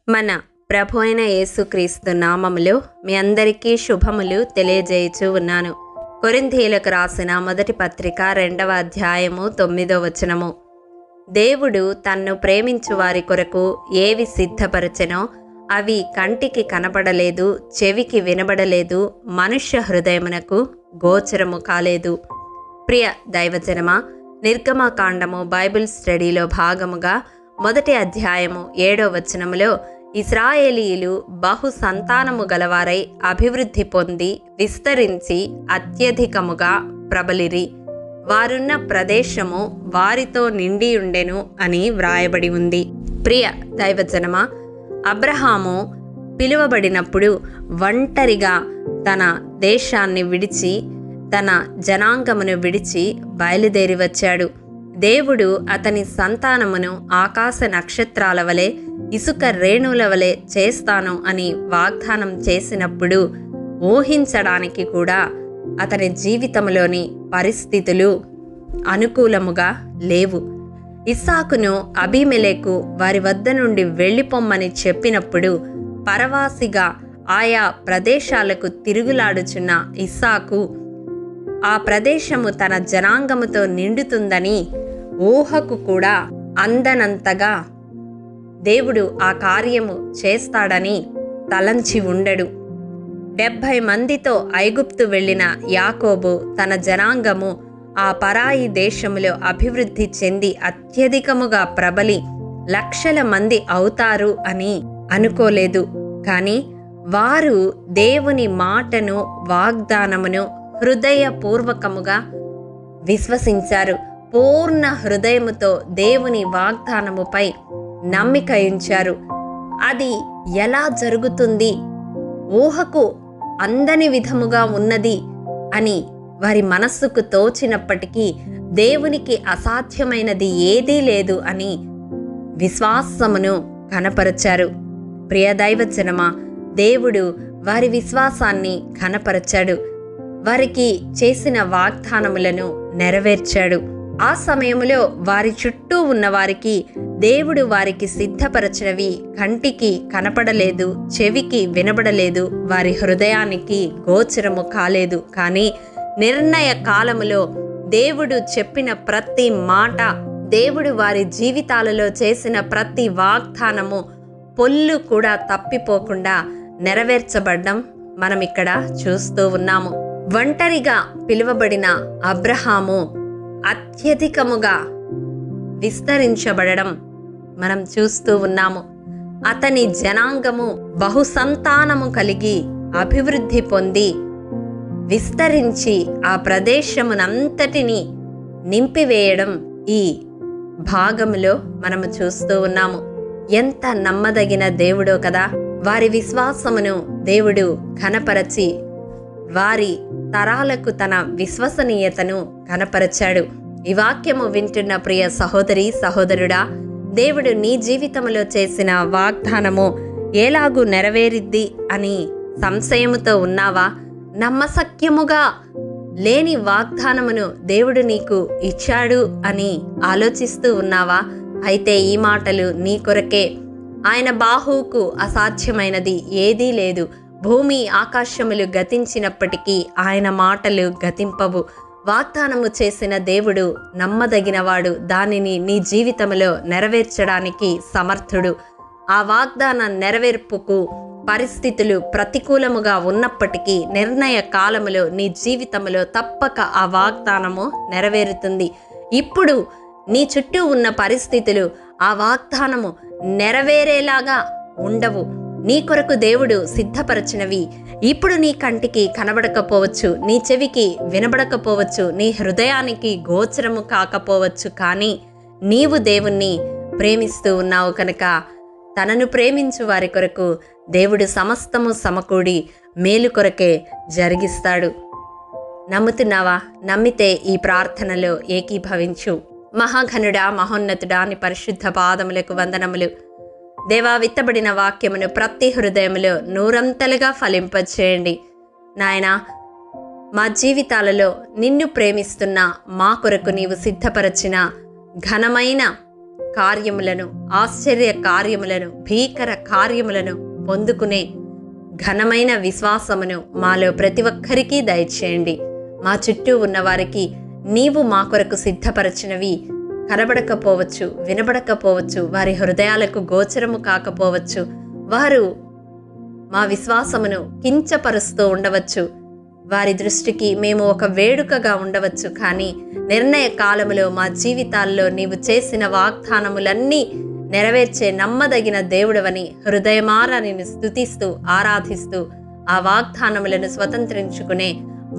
మన ప్రభు అయిన యేసుక్రీస్తు నామములో మీ అందరికీ శుభములు తెలియజేయచూ ఉన్నాను. కొరింథీయులకు రాసిన మొదటి పత్రిక 2వ అధ్యాయము 9వ వచనము. దేవుడు తన్ను ప్రేమించు వారి కొరకు ఏవి సిద్ధపరచెనో అవి కంటికి కనపడలేదు, చెవికి వినబడలేదు, మనుష్య హృదయమునకు గోచరము కాలేదు. ప్రియ దైవజనమా, నిర్గమకాండము బైబిల్ స్టడీలో భాగముగా మొదటి అధ్యాయము 7వ వచనములో ఇశ్రాయేలీయులు బహు సంతానము గలవారై అభివృద్ధి పొంది విస్తరించి అత్యధికముగా ప్రబలిరి, వారున్న ప్రదేశము వారితో నిండియుండెను అని వ్రాయబడి ఉంది. ప్రియ దైవజనమా, అబ్రహాము పిలువబడినప్పుడు ఒంటరిగా తన దేశాన్ని విడిచి తన జనాంగమును విడిచి బయలుదేరి వచ్చాడు. దేవుడు అతని సంతానమును ఆకాశ నక్షత్రాల వలె ఇసుక రేణుల వలె చేస్తాను అని వాగ్దానం చేసినప్పుడు ఊహించడానికి కూడా అతని జీవితంలోని పరిస్థితులు అనుకూలముగా లేవు. ఇస్సాకును అబీమెలెకు వారి వద్ద నుండి వెళ్ళిపోమ్మని చెప్పినప్పుడు పరవాసిగా ఆయా ప్రదేశాలకు తిరుగులాడుచున్న ఇస్సాకు ఆ ప్రదేశము తన జనాంగముతో నిండుతుందని ఊహకు కూడా అందనంతగా దేవుడు ఆ కార్యము చేస్తాడని తలంచి ఉండడు. 70 మందితో ఐగుప్తు వెళ్ళిన యాకోబు తన జనాంగము ఆ పరాయి దేశములో అభివృద్ధి చెంది అత్యధికముగా ప్రబలి లక్షల మంది అవుతారు అని అనుకోలేదు. కానీ వారు దేవుని మాటను, వాగ్దానమును హృదయపూర్వకముగా విశ్వసించారు. పూర్ణ హృదయముతో దేవుని వాగ్దానముపై నమ్మిక ఉంచారు. అది ఎలా జరుగుతుంది, ఊహకు అందని విధముగా ఉన్నది అని వారి మనస్సుకు తోచినప్పటికీ దేవునికి అసాధ్యమైనది ఏదీ లేదు అని విశ్వాసమును కనపరచారు. ప్రియదైవజనమా, దేవుడు వారి విశ్వాసాన్ని కనపరచాడు. వారికి చేసిన వాగ్దానములను నెరవేర్చాడు. ఆ సమయంలో వారి చుట్టూ ఉన్న వారికి దేవుడు వారికి సిద్ధపరచినవి కంటికి కనపడలేదు, చెవికి వినబడలేదు, వారి హృదయానికి గోచరము కాలేదు. కానీ నిర్ణయ కాలములో దేవుడు చెప్పిన ప్రతి మాట, దేవుడు వారి జీవితాలలో చేసిన ప్రతి వాగ్దానము పొల్లు కూడా తప్పిపోకుండా నెరవేర్చబడ్డం మనం ఇక్కడ చూస్తూ ఉన్నాము. ఒంటరిగా పిలువబడిన అబ్రహాము అత్యధికముగా విస్తరించబడడం మనం చూస్తూ ఉన్నాము. అతని జనాంగము బహుసంతానము కలిగి అభివృద్ధి పొంది విస్తరించి ఆ ప్రదేశమునంతటిని నింపివేయడం ఈ భాగములో మనము చూస్తూ ఉన్నాము. ఎంత నమ్మదగిన దేవుడో కదా! వారి విశ్వాసమును దేవుడు ఘనపరచి వారి తరాలకు తన విశ్వసనీయతను కనపరచాడు. ఈ వాక్యము వింటున్న ప్రియ సహోదరి, సహోదరుడా, దేవుడు నీ జీవితంలో చేసిన వాగ్దానము ఎలాగూ నెరవేరిద్ది అని సంశయముతో ఉన్నావా? నమ్మశక్యముగా లేని వాగ్దానమును దేవుడు నీకు ఇచ్చాడు అని ఆలోచిస్తూ ఉన్నావా? అయితే ఈ మాటలు నీ కొరకే. ఆయన బాహువుకు అసాధ్యమైనది ఏదీ లేదు. భూమి ఆకాశములు గతించినప్పటికీ ఆయన మాటలు గతింపవు. వాగ్దానము చేసిన దేవుడు నమ్మదగినవాడు. దానిని నీ జీవితంలో నెరవేర్చడానికి సమర్థుడు. ఆ వాగ్దాన నెరవేర్పుకు పరిస్థితులు ప్రతికూలముగా ఉన్నప్పటికీ నిర్ణయ కాలములో నీ జీవితంలో తప్పక ఆ వాగ్దానము నెరవేరుతుంది. ఇప్పుడు నీ చుట్టూ ఉన్న పరిస్థితులు ఆ వాగ్దానము నెరవేరేలాగా ఉండవు. నీ కొరకు దేవుడు సిద్ధపరచినవి ఇప్పుడు నీ కంటికి కనబడకపోవచ్చు, నీ చెవికి వినబడకపోవచ్చు, నీ హృదయానికి గోచరము కాకపోవచ్చు. కానీ నీవు దేవుణ్ణి ప్రేమిస్తూ ఉన్నావు కనుక తనను ప్రేమించు వారి కొరకు దేవుడు సమస్తము సమకూడి మేలు కొరకే జరిగిస్తాడు. నమ్ముతున్నావా? నమ్మితే ఈ ప్రార్థనలో ఏకీభవించు. మహాఘనుడా, మహోన్నతుడా, నీ పరిశుద్ధ పాదములకు వందనములు. దేవా, విత్తబడిన వాక్యమును ప్రతి హృదయములో నూరంతలుగా ఫలింపచేయండి. నాయనా, మా జీవితాలలో నిన్ను ప్రేమిస్తున్న మా కొరకు నీవు సిద్ధపరచిన ఘనమైన కార్యములను, ఆశ్చర్య కార్యములను, భీకర కార్యములను పొందుకునే ఘనమైన విశ్వాసమును మాలో ప్రతి ఒక్కరికి దయచేయండి. మా చుట్టూ ఉన్నవారికి నీవు మా కొరకు సిద్ధపరచినవి కనబడకపోవచ్చు, వినబడకపోవచ్చు, వారి హృదయాలకు గోచరము కాకపోవచ్చు, వారు మా విశ్వాసమును కించపరుస్తూ ఉండవచ్చు, వారి దృష్టికి మేము ఒక వేడుకగా ఉండవచ్చు. కానీ నిర్ణయ కాలములో మా జీవితాల్లో నీవు చేసిన వాగ్దానములన్నీ నెరవేర్చే నమ్మదగిన దేవుడవని హృదయమారా నిన్ను స్తుతిస్తూ ఆరాధిస్తూ ఆ వాగ్దానములను స్వతంత్రించుకునే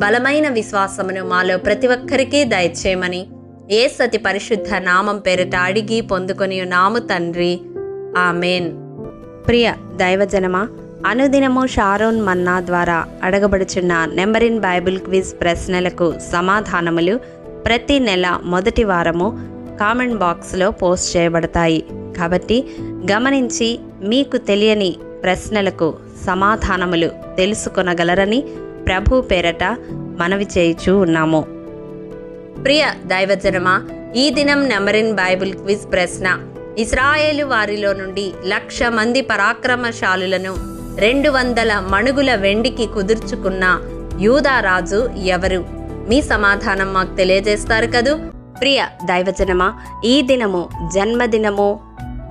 బలమైన విశ్వాసమును మాలో ప్రతి ఒక్కరికి దయచేయమని యేసు అతి పరిశుద్ధ నామం పేరిట అడిగి పొందుకొని ఉన్నాము తండ్రి, ఆమేన్. ప్రియ దైవజనమా, అనుదినము షారోన్ మన్నా ద్వారా అడగబడుచున్న నెంబర్ ఇన్ బైబిల్ క్విజ్ ప్రశ్నలకు సమాధానములు ప్రతి నెల మొదటి వారము కామెంట్ బాక్స్లో పోస్ట్ చేయబడతాయి. కాబట్టి గమనించి మీకు తెలియని ప్రశ్నలకు సమాధానములు తెలుసుకొనగలరని ప్రభు పేరట మనవి చేయుచూ ఉన్నాము. ప్రియ దైవజనమా, ఈ దినం నెంబర్ ఇన్ బైబిల్ క్విజ్ ప్రశ్న: ఇశ్రాయేలు వారిలో నుండి 1,00,000 మంది పరాక్రమశాలులను 200 మణుగుల వెండికి కుదుర్చుకున్న యూదా రాజు ఎవరు? మీ సమాధానం మాకు తెలియజేస్తారు కదూ. ప్రియ దైవజనమా, ఈ దినము జన్మదినము,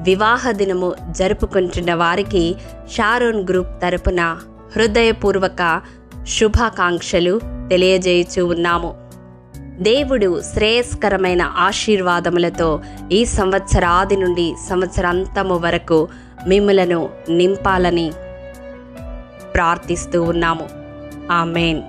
వివాహ దినము జరుపుకుంటున్న వారికి షారోన్ గ్రూప్ తరపున హృదయపూర్వక శుభాకాంక్షలు తెలియజేయుచూ ఉన్నాము. దేవుడు శ్రేయస్కరమైన ఆశీర్వాదములతో ఈ సంవత్సరాది నుండి సంవత్సరాంతము వరకు మిమ్ములను నింపాలని ప్రార్థిస్తూ ఉన్నాము. ఆమేన్.